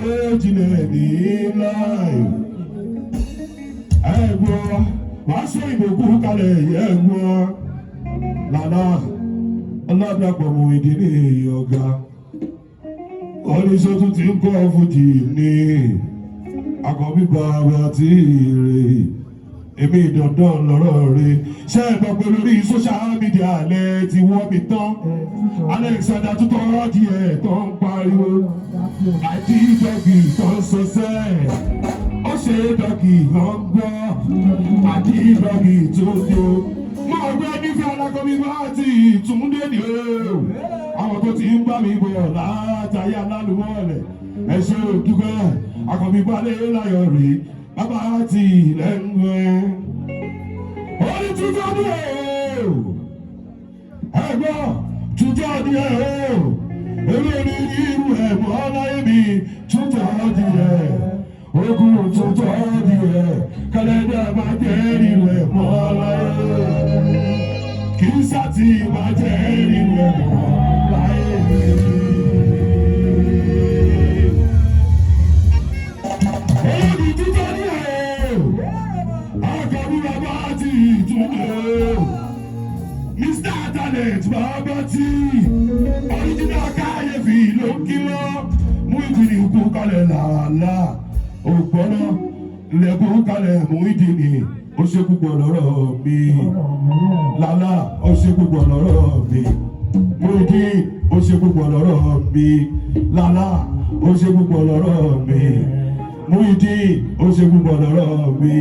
Ojìlẹ̀ ní láì. Ẹ̀gbọ́n wàá sọ ìbòkú kalẹ̀ ẹ̀gbọ́n. Lànà ọlọ́dàpọ̀ mú ìdílé ọ̀gá. Oníṣẹ́ tún ti ń kọ́ fújì ní àkọ́bí bàbá tí rè. Èmi dandan lọ́rọ̀ rẹ̀. Ṣé ẹ gbọ́ pé lórí social media alẹ́ ti wọ́ mi tán? Alexander tó tọrọ díẹ̀ tó ń pariwo. Àjí dọ́gì tó ń sọsẹ́. Ó ṣe dọ́gì lọ ń gbọ́. Àjí dọ́gì tó dé. Mo gbé nífẹ̀ẹ́ alákọ̀ọ́bí bá ti ìtúndé ni o. Àwọn tó ti ń bá mi bọ̀ látàrí alálùmọ́ọ̀lẹ̀. Ẹ ṣe òdúgbẹ́ àkọ́bí balẹ̀ láyọ̀ rèé. Bàbá ti lẹ́nu ẹ̀. Orí tuntun ni o. Ẹ̀gbọ́n tuntun ni o. Èmi ní irú ẹ̀mọ́ láyé mi tuntun ni ẹ̀. Ogun tuntun ni ẹ̀. Kẹlẹ́dẹ̀ máa jẹ́ irú ẹ̀mọ́ láyé. Kì í sátì máa jẹ́ irú ẹ̀mọ́ láyé mi. Mr. Talent bàbá tí original Kàyéfì ló kí lọ mú ìdílé kú kalẹ̀ làálà ògbọ́nà lẹ́kùn kalẹ̀ mú ìdílé ó ṣe púpọ̀ lọ́rọ̀ mi làálà ó ṣe púpọ̀ lọ́rọ̀ mi mú ìdílé ó ṣe púpọ̀ lọ́rọ̀ mi làálà ó ṣe púpọ̀ lọ́rọ̀ mi mú ìdílé ó ṣe púpọ̀ lọ́rọ̀ mi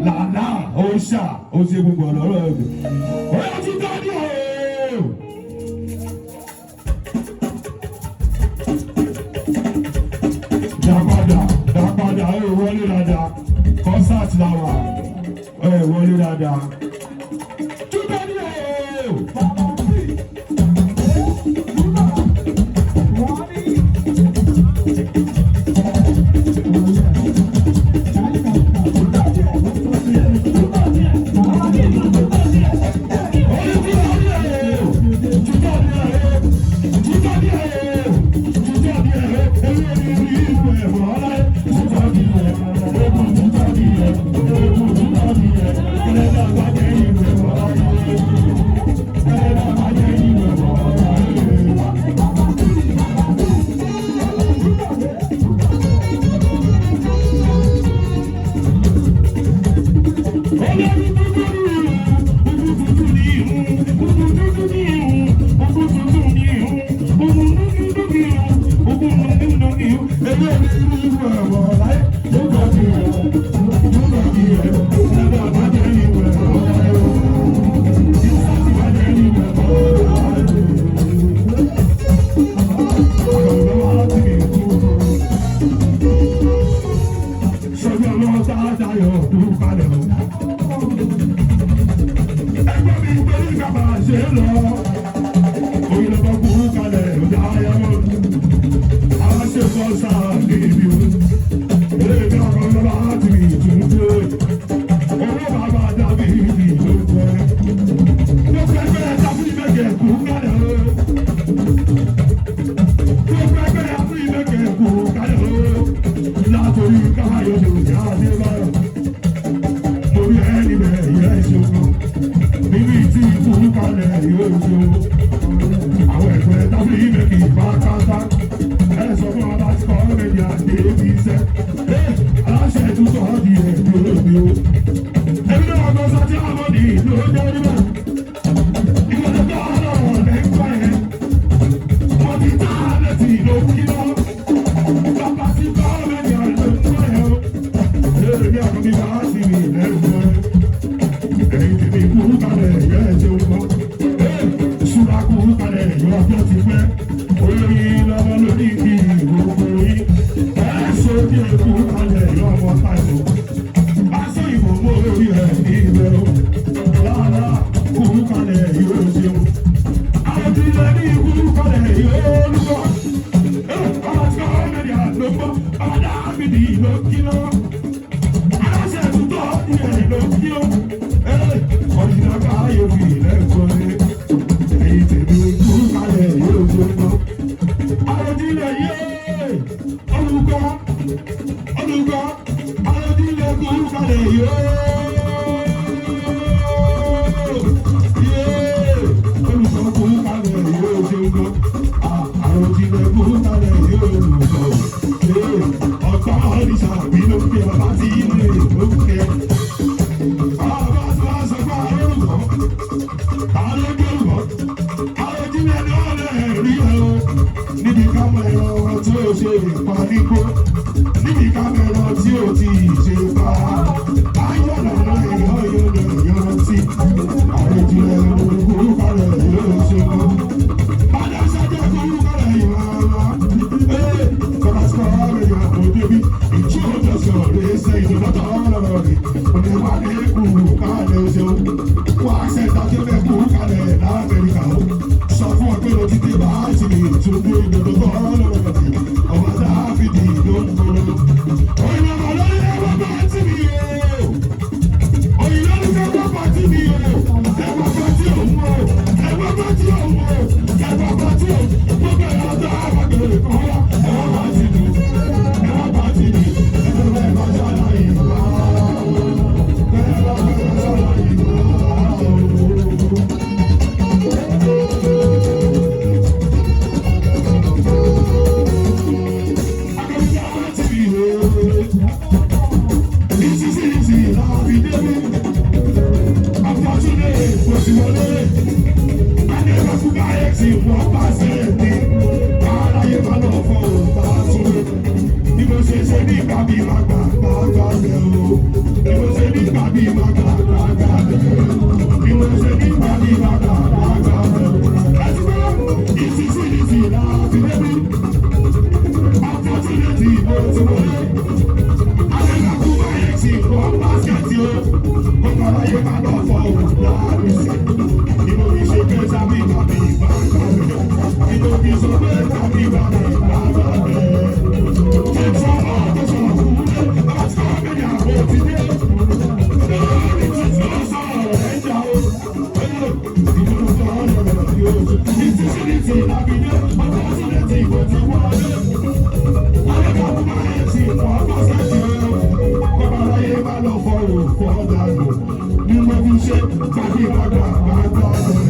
làálà ó ṣà ó ṣe púpọ̀ lọ́rọ̀ mi. Dàpadà ẹ wọlé dáadáa concert làwà ẹ wọlé dáadáa. Túbọ̀ ní ẹ̀ Olùkọ́ olùkọ́ ayọ̀dílẹ̀ kú kalẹ̀ yóò. Olùkọ́ kú kalẹ̀ yóò ṣe ń gbọ́. Àròjìnlẹ̀ kú kalẹ̀ yóò olùkọ́. Ọ̀tá ọ̀rìṣà bí ló ń kẹ́ bàbá tí ilé ló ń kẹ́. Bàbá tí wọ́n sọ fún àròkọ́. Àròjìnlẹ̀ àròjìnlẹ̀ náà lè rí ẹ̀ o. Níbi kámẹ́rà tí ó ṣe ìpa nígbó. Níbi kámẹ́rà tí ó ti ṣe pa. Ayọ̀nà náà èèyàn yóò lè yọrantí. Àròjìnlẹ̀ olùkọ́ kalẹ̀ yóò ṣe kọ́. Padà sájà kọ́ kalẹ̀ yóò rárá. Kọ́lá sọ́ọ́ rẹ̀ yóò kó débi. Ìjì òjò sọ̀rọ̀ ẹsẹ̀ ìjọba lọ́rọ̀ rẹ̀. Oníwà ní kúrú kalẹ̀ ṣeun. Wà á ṣẹ̀dá tó fẹ́ kú kalẹ̀ l'Amẹ́ríkà o. Sọ fún ọ pé mo ti dé bá a ti lè tún dé ìdòdó lọ́rọ̀ rẹ̀. Ọba Dáfídì ló ń gbọ́dọ̀. Òyìnbó lórí ẹ̀rọ bá ti mi o. Òyìnbó lórí ẹ̀rọ bá ti mi o. Ẹ̀rọ bá ti òun o. Ẹ̀rọ bá ti òun o. Ẹ̀rọ bá ti òun. Gbogbo ẹ̀rọ tó àwọn agbèrè kan wá. Ẹ̀rọ bá ti mi. Ẹ̀rọ bá ti mi. Ẹ̀rọ bá ti àlàyé wá. Ẹ̀rọ bá ti àlàyé wá. Ni mo fi ṣe tàbí padà máa gbọ́ ọ̀rọ̀.